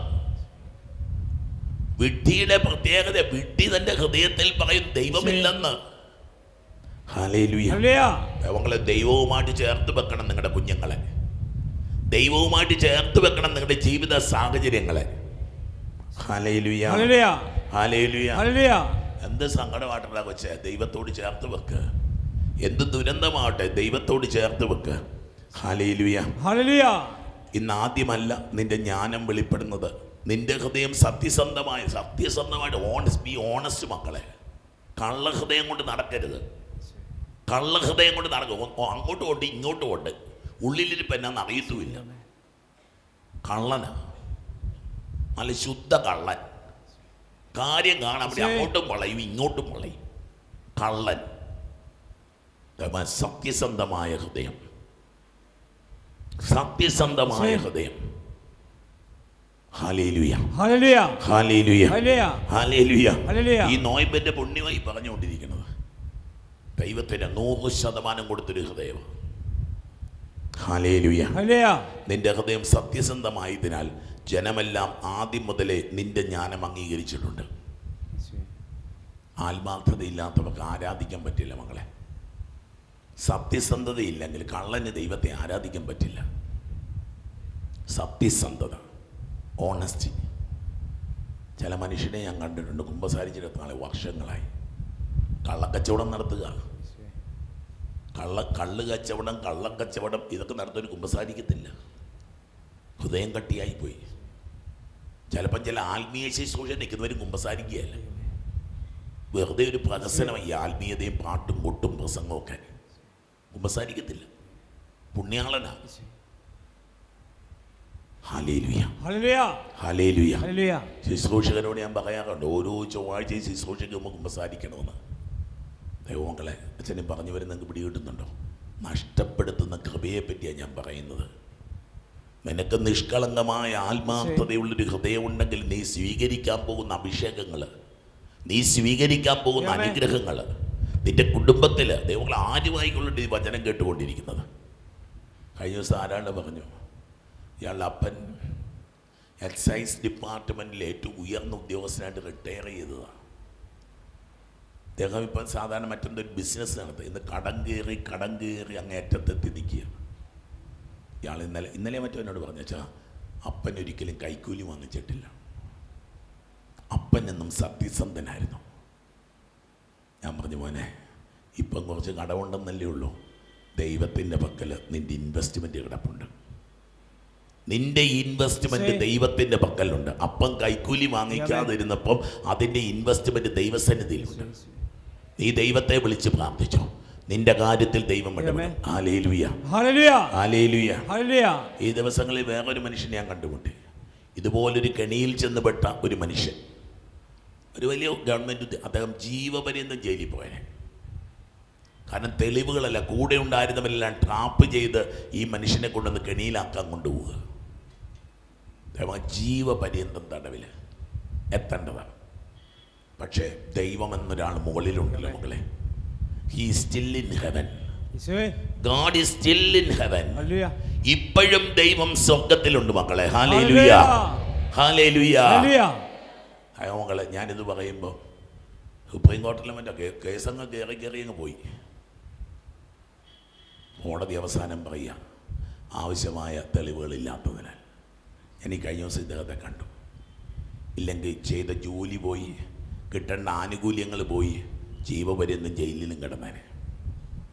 വിഡ്ഢിയുടെ പ്രത്യേകത, വിഡ്ഢി തൻ്റെ ഹൃദയത്തിൽ പറയും ദൈവമില്ലെന്ന്. ഹല്ലേലൂയ. അവങ്ങളെ ദൈവവുമായിട്ട് ചേർത്ത് വെക്കണം. നിങ്ങളുടെ കുഞ്ഞുങ്ങളെ ദൈവവുമായിട്ട് ചേർത്ത് വെക്കണം. നിങ്ങളുടെ ജീവിത സാഹചര്യങ്ങളെ. ഹല്ലേലൂയ, ഹല്ലേലൂയ, ഹല്ലേലൂയ. എന്ത് സങ്കടമായിട്ടാ കൊച്ചേ, ദൈവത്തോട് ചേർത്ത് വെക്ക്. എന്ത് ദുരന്തമാവട്ടെ, ദൈവത്തോട് ചേർത്ത് വെക്ക്. Hallelujah, hallelujah. ഇന്ന് ആദ്യമല്ല നിന്റെ ജ്ഞാനം വെളിപ്പെടുന്നത്. നിന്റെ ഹൃദയം സത്യസന്ധമായിട്ട് ബി ഓണസ്റ്റ് മക്കളെ. കള്ളഹൃദയം കൊണ്ട് നടക്കരുത്. കള്ളഹൃദയം കൊണ്ട് നടക്കും. അങ്ങോട്ടും ഉണ്ട് ഇങ്ങോട്ടും ഉണ്ട്, ഉള്ളിലിരിപ്പ് എന്നാന്ന് അറിയത്തുമില്ല. കള്ളനാ, നല്ല ശുദ്ധ കള്ളൻ. കാര്യം കാണാൻ വേണ്ടി അങ്ങോട്ടും വളയും ഇങ്ങോട്ടും വളയും. കള്ളൻ. സത്യസന്ധമായ ഹൃദയം, സത്യസന്ധമായ ഹൃദയം. ഹല്ലേലൂയ, ഹല്ലേലൂയ, ഹല്ലേലൂയ, ഹല്ലേലൂയ, ഹല്ലേലൂയ. ഈ നോയമ്പിന്റെ പുണ്യമായി പറഞ്ഞുകൊണ്ടിരിക്കുന്നത് ദൈവത്തിന് 100% കൊടുത്തൊരു ഹൃദയം. Hallelujah, hallelujah. നിന്റെ ഹൃദയം സത്യസന്ധമായതിനാൽ ജനമെല്ലാം ആദ്യം മുതലേ നിന്റെ ജ്ഞാനം അംഗീകരിച്ചിട്ടുണ്ട്. ആത്മാർത്ഥതയില്ലാത്തവർക്ക് ആരാധിക്കാൻ പറ്റില്ല മകളെ. സത്യസന്ധതയില്ലെങ്കിൽ കള്ളന് ദൈവത്തെ ആരാധിക്കാൻ പറ്റില്ല. സത്യസന്ധത, ഓണസ്റ്റി. ചില മനുഷ്യനെ ഞാൻ കണ്ടിട്ടുണ്ട്, കുമ്പസാരിച്ചിടത്താളെ വർഷങ്ങളായി കള്ളക്കച്ചവടം നടത്തുക. കള്ളക്കച്ചവടം ഇതൊക്കെ നടത്തൊരു കുമ്പസാരിക്കത്തില്ല. ഹൃദയം കട്ടിയായിപ്പോയി. ചിലപ്പം ചില ആത്മീയ ശുശ്രൂഷ നിൽക്കുന്നവരും കുമ്പസാരിക്കുകയല്ല, വെറുതെ ഒരു പ്രഹസനമായി. ആത്മീയതയും പാട്ടും കൊട്ടും പ്രസംഗവും ഒക്കെ. കുമ്പസാരിക്കത്തില്ല, പുണ്യാളനാ. ഹല്ലേലൂയ, ഹല്ലേലൂയ, ഹല്ലേലൂയ, ഹല്ലേലൂയ. ശുശ്രൂഷകരോട് ഞാൻ പറയാറുണ്ട്, ഓരോ ചൊവ്വാഴ്ചയും ശുശ്രൂഷയ്ക്ക് മുമ്പ് കുമ്പസാരിക്കണമെന്ന്. ദൈവമക്കളെ, അച്ഛനും പറഞ്ഞു വരുന്ന നിങ്ങൾക്ക് പിടികിട്ടുന്നുണ്ടോ? നഷ്ടപ്പെടുത്തുന്ന കൃപയെ പറ്റിയാണ് ഞാൻ പറയുന്നത്. നിനക്ക് നിഷ്കളങ്കമായ ആത്മാർത്ഥതയുള്ളൊരു ഹൃദയമുണ്ടെങ്കിൽ നീ സ്വീകരിക്കാൻ പോകുന്ന അഭിഷേകങ്ങൾ, നീ സ്വീകരിക്കാൻ പോകുന്ന അനുഗ്രഹങ്ങൾ, നിന്റെ കുടുംബത്തിൽ ദൈവങ്ങൾ ആരുമായിക്കൊള്ളിട്ട് ഈ വചനം കേട്ടുകൊണ്ടിരിക്കുന്നത്. കഴിഞ്ഞ ദിവസം ആരാണ്ട് പറഞ്ഞു, ഇയാളുടെ അപ്പൻ എക്സൈസ് ഡിപ്പാർട്ട്മെൻറ്റിൽ ഏറ്റവും ഉയർന്ന ഉദ്യോഗസ്ഥനായിട്ട് റിട്ടയർ ചെയ്തതാണ്. അദ്ദേഹം ഇപ്പം സാധാരണ മറ്റൊരു ബിസിനസ് നടത്തുക. ഇന്ന് കടം കയറി അങ്ങേറ്റത്തെത്തി നിൽക്കുക. ഇയാൾ ഇന്നലെ മറ്റോ എന്നോട് പറഞ്ഞു, വെച്ചാൽ അപ്പൻ ഒരിക്കലും കൈക്കൂലി വാങ്ങിച്ചിട്ടില്ല, അപ്പൻ എന്നും സത്യസന്ധനായിരുന്നു. ഞാൻ പറഞ്ഞു, മോനെ ഇപ്പം കുറച്ച് കടമുണ്ടെന്നല്ലേ ഉള്ളൂ, ദൈവത്തിൻ്റെ പക്കൽ നിൻ്റെ ഇൻവെസ്റ്റ്മെൻറ്റ് കിടപ്പുണ്ട്. നിൻ്റെ ഇൻവെസ്റ്റ്മെൻറ്റ് ദൈവത്തിൻ്റെ പക്കലുണ്ട്. അപ്പം കൈക്കൂലി വാങ്ങിക്കാതിരുന്നപ്പം അതിൻ്റെ ഇൻവെസ്റ്റ്മെൻറ്റ് ദൈവസന്നിധിയിലുണ്ട്. നീ ദൈവത്തെ വിളിച്ച് പ്രാർത്ഥിച്ചോ, നിന്റെ കാര്യത്തിൽ ദൈവം ഇടപെടും. ഹല്ലേലൂയ, ഹല്ലേലൂയ, ഹല്ലേലൂയ. ഹല്ലേലൂയ. ഈ ദിവസങ്ങളിൽ വേറൊരു മനുഷ്യനെ ഞാൻ കണ്ടുമുട്ടി. ഇതുപോലൊരു കെണിയിൽ ചെന്നുപെട്ട ഒരു മനുഷ്യൻ, ഒരു വലിയ ഗവൺമെൻറ്, അദ്ദേഹം ജീവപര്യന്തം ജയിലിൽ പോയേ. കാരണം തെളിവുകളല്ല, കൂടെ ഉണ്ടായിരുന്നവരെല്ലാം ട്രാപ്പ് ചെയ്ത് ഈ മനുഷ്യനെ കൊണ്ടുവന്ന് കെണിയിലാക്കാൻ കൊണ്ടുപോവുക. ജീവപര്യന്തം തടവിൽ എത്തേണ്ടതാണ്. പക്ഷേ ദൈവം എന്നൊരാൾ മുകളിലുണ്ടല്ലോ മക്കളെ. He still in heaven. God is still in heaven. ഇപ്പോഴും ദൈവം സ്വർഗത്തിലുണ്ട് മക്കളെ. Hallelujah, hallelujah. മക്കളെ, ഞാനിത് പറയുമ്പോൾ സുപ്രീം കോടതിയിലെ മറ്റേ കേസങ്ങ് കയറി അങ്ങ് പോയി. കോടതി അവസാനം പറയുക, ആവശ്യമായ തെളിവുകളില്ലാത്തതിനാൽ. ഞാൻ ഈ കഴിഞ്ഞ ദിവസം ഇദ്ദേഹത്തെ കണ്ടു. ഇല്ലെങ്കിൽ ചെയ്ത ജോലി പോയി, കിട്ടേണ്ട ആനുകൂല്യങ്ങൾ പോയി, ജീവപര്യന്തം ജയിലിലും കിടന്നേനെ.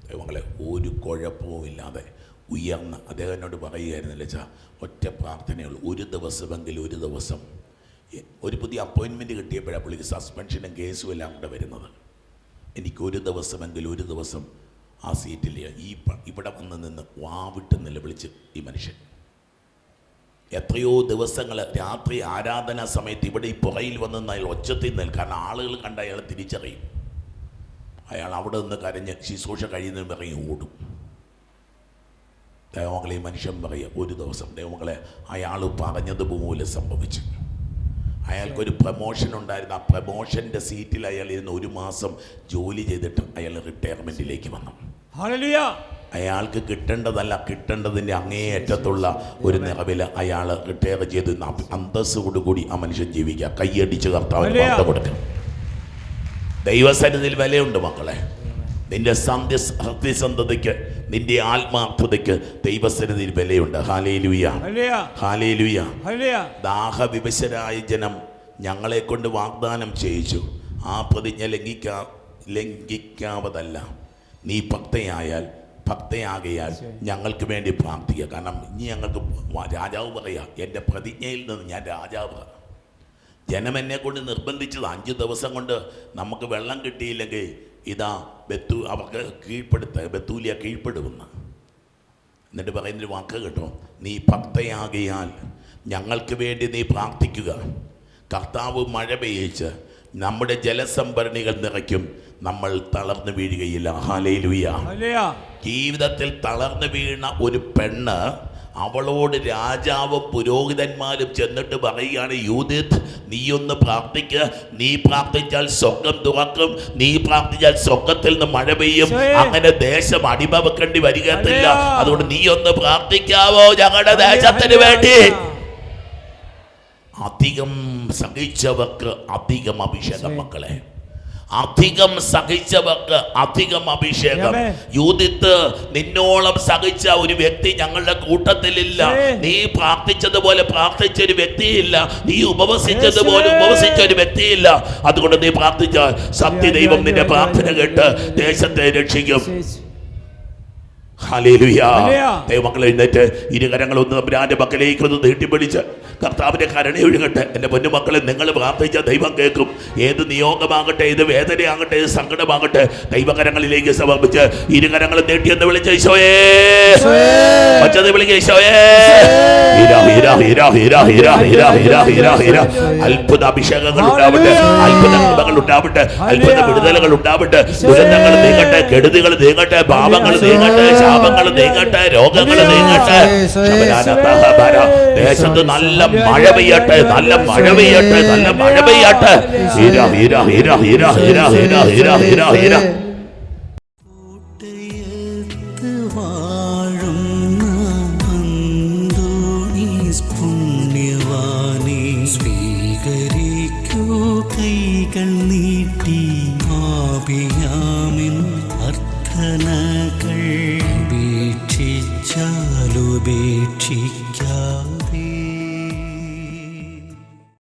ദൈവങ്ങളെ, ഒരു കുഴപ്പവും ഇല്ലാതെ ഉയർന്ന അദ്ദേഹം എന്നോട് പറയുകയായിരുന്നില്ല വെച്ചാൽ, ഒറ്റ പ്രാർത്ഥനയുള്ളൂ, ഒരു ദിവസം ഒരു പുതിയ അപ്പോയിൻമെൻറ്റ് കിട്ടിയപ്പോഴാണ് പുള്ളിക്ക് സസ്പെൻഷനും കേസും എല്ലാം കൂടെ വരുന്നത്. എനിക്ക് ഒരു ദിവസം ആ സീറ്റിൽ ഇവിടെ വന്ന് നിന്ന് വാവിട്ട് നിലവിളിച്ച് ഈ മനുഷ്യൻ എത്രയോ ദിവസങ്ങൾ രാത്രി ആരാധനാ സമയത്ത് ഇവിടെ ഈ പുറയിൽ വന്ന് അയാൾ ഒച്ചത്തിൽ നിൽക്കും. കാരണം ആളുകൾ കണ്ട അയാൾ തിരിച്ചറിയും. അയാൾ അവിടെ നിന്ന് കരഞ്ഞ് ശുശ്രൂഷ കഴിയുന്നതിന് ഇറങ്ങി ഓടും. ദൈവമക്കളെ, ഈ മനുഷ്യൻ പറയുക, ഒരു ദിവസം ദൈവമക്കളെ അയാൾ പറഞ്ഞതുപോലെ സംഭവിച്ചു. അയാൾക്കൊരു പ്രമോഷൻ ഉണ്ടായിരുന്നു. ആ പ്രമോഷൻ്റെ സീറ്റിൽ അയാൾ ഇരുന്ന് 1 മാസം ജോലി ചെയ്തിട്ട് അയാൾ റിട്ടയർമെൻറ്റിലേക്ക് വന്നു. ഹല്ലേലൂയ. അയാൾക്ക് കിട്ടേണ്ടതല്ല, കിട്ടേണ്ടതിൻ്റെ അങ്ങേയറ്റത്തുള്ള ഒരു നിറവിൽ അയാൾ റിട്ടയർ ചെയ്ത് അന്തസ്സോടുകൂടി ആ മനുഷ്യൻ ജീവിക്കുക. കൈയടിച്ച് കർത്താവിന് വാർത്ത കൊടുക്കുക. ദൈവസന്നിധിയിൽ വിലയുണ്ട് മക്കളെ. നിന്റെ സത്യസന്ധതയ്ക്ക്, നിന്റെ ആത്മാർത്ഥതയ്ക്ക് ദൈവസന്നിധിയിൽ വിലയുണ്ട്. Hallelujah, hallelujah. ദാഹവിവശരായ ജനം ഞങ്ങളെ കൊണ്ട് വാഗ്ദാനം ചെയ്യിച്ചു. ആ പ്രതിജ്ഞ ലംഘിക്കാവതല്ല. നീ ഭക്തയാകയാൽ ഞങ്ങൾക്ക് വേണ്ടി പ്രാർത്ഥിക്കുക. കാരണം ഇനി ഞങ്ങൾക്ക് രാജാവ് പറയാ, എൻ്റെ പ്രതിജ്ഞയിൽ നിന്ന് ഞാൻ രാജാവ്. ജനം എന്നെ കൊണ്ട് നിർബന്ധിച്ചത് 5 ദിവസം കൊണ്ട് നമുക്ക് വെള്ളം കിട്ടിയില്ലെങ്കിൽ ഇതാ അവർക്ക് ബത്തൂലിയ കീഴ്പ്പെടുമെന്ന്. എന്നിട്ട് പറയുന്നൊരു വാക്ക് കേട്ടോ, നീ ഭക്തയാകയാൽ ഞങ്ങൾക്ക് വേണ്ടി നീ പ്രാർത്ഥിക്കുക. കർത്താവ് മഴ പെയ്യിച്ച് നമ്മുടെ ജലസംഭരണികൾ നിറയ്ക്കും, നമ്മൾ തളർന്നു വീഴുകയില്ല. ഹല്ലേലൂയ. ജീവിതത്തിൽ തളർന്നു വീണ ഒരു പെണ്ണ്, അവളോട് രാജാവും പുരോഹിതന്മാരും ചെന്നിട്ട് പറയുകയാണ്, യൂദിത്ത്, നീയൊന്ന് പ്രാർത്ഥിക്കുക. നീ പ്രാർത്ഥിച്ചാൽ സ്വർഗം തുറക്കും, നീ പ്രാർത്ഥിച്ചാൽ സ്വർഗത്തിൽ നിന്ന് മഴ പെയ്യും, അങ്ങനെ ദേശം അടിമ വെക്കേണ്ടി വരികത്തില്ല. അതുകൊണ്ട് നീ ഒന്ന് പ്രാർത്ഥിക്കാവോ ഞങ്ങളുടെ ദേശത്തിന് വേണ്ടി? അധികം സഹിച്ചവർക്ക് അധികം അഭിഷേകം മക്കളെ. അധികം സഹിച്ചവർക്ക് അധികം അഭിഷേകം. യൂദിത്ത്, നിന്നോളം സഹിച്ച ഒരു വ്യക്തി ഞങ്ങളുടെ കൂട്ടത്തിലില്ല. നീ പ്രാർത്ഥിച്ചതുപോലെ പ്രാർത്ഥിച്ച ഒരു വ്യക്തിയില്ല. നീ ഉപവസിച്ചതുപോലെ ഉപവസിച്ച ഒരു വ്യക്തിയില്ല. അതുകൊണ്ട് നീ പ്രാർത്ഥിച്ചാൽ സത്യദൈവം നിന്റെ പ്രാർത്ഥന കേട്ട് ദേശത്തെ രക്ഷിക്കും. ഹല്ലേലൂയ. ദൈവമക്കളെ, എഴുന്നേറ്റ് ഇരുകരങ്ങളൊന്ന് തമ്പുരാന്റെ മക്കളിലേക്ക് ഒന്ന് നീട്ടിപ്പിടിച്ച് കർത്താവിന്റെ കരുണ ഒഴുകട്ടെ. എൻ്റെ പൊന്നുമക്കളെ, നിങ്ങൾ പ്രാർത്ഥിച്ച ദൈവം കേൾക്കും. ഏത് നിയോഗമാകട്ടെ, ഏത് വേദനയാകട്ടെ, ഏത് സങ്കടമാകട്ടെ, ദൈവകരങ്ങളിലേക്ക് സമർപ്പിച്ച് ഇരുകരങ്ങളും നീട്ടിയെന്ന് വിളിച്ച ഈശോയേ, മറ്റത് വിളിക്കുക ഈശോയേ. അത്ഭുത അഭിഷേകങ്ങൾ ഉണ്ടാവട്ടെ, അത്ഭുത കൃപകൾ ഉണ്ടാവട്ടെ, അത്ഭുത വിടുതലുകൾ ഉണ്ടാവട്ടെ. ദുരന്തങ്ങൾ നീങ്ങട്ടെ, കെടുതികൾ നീങ്ങട്ടെ, പാപങ്ങൾ നീങ്ങട്ടെ, ശാപങ്ങൾ നീങ്ങട്ടെ, രോഗങ്ങൾ നീങ്ങട്ടെ. ദേശത്ത് നല്ല മഴ പെയ്യട്ടെ, നല്ല മഴ പെയ്യട്ടെ, നല്ല മഴ പെയ്യട്ടെ. ഹീര ഹീര ഹീര ഹീര ഹീര ഹീര ഹീര ഹീര ഹീര. സ്വീകരിക്കൂ കൈകൾ നീട്ടി ആപിയാമിൻ അർത്ഥനകൾ. ഉപേക്ഷിച്ചാലുപേക്ഷിക്കാ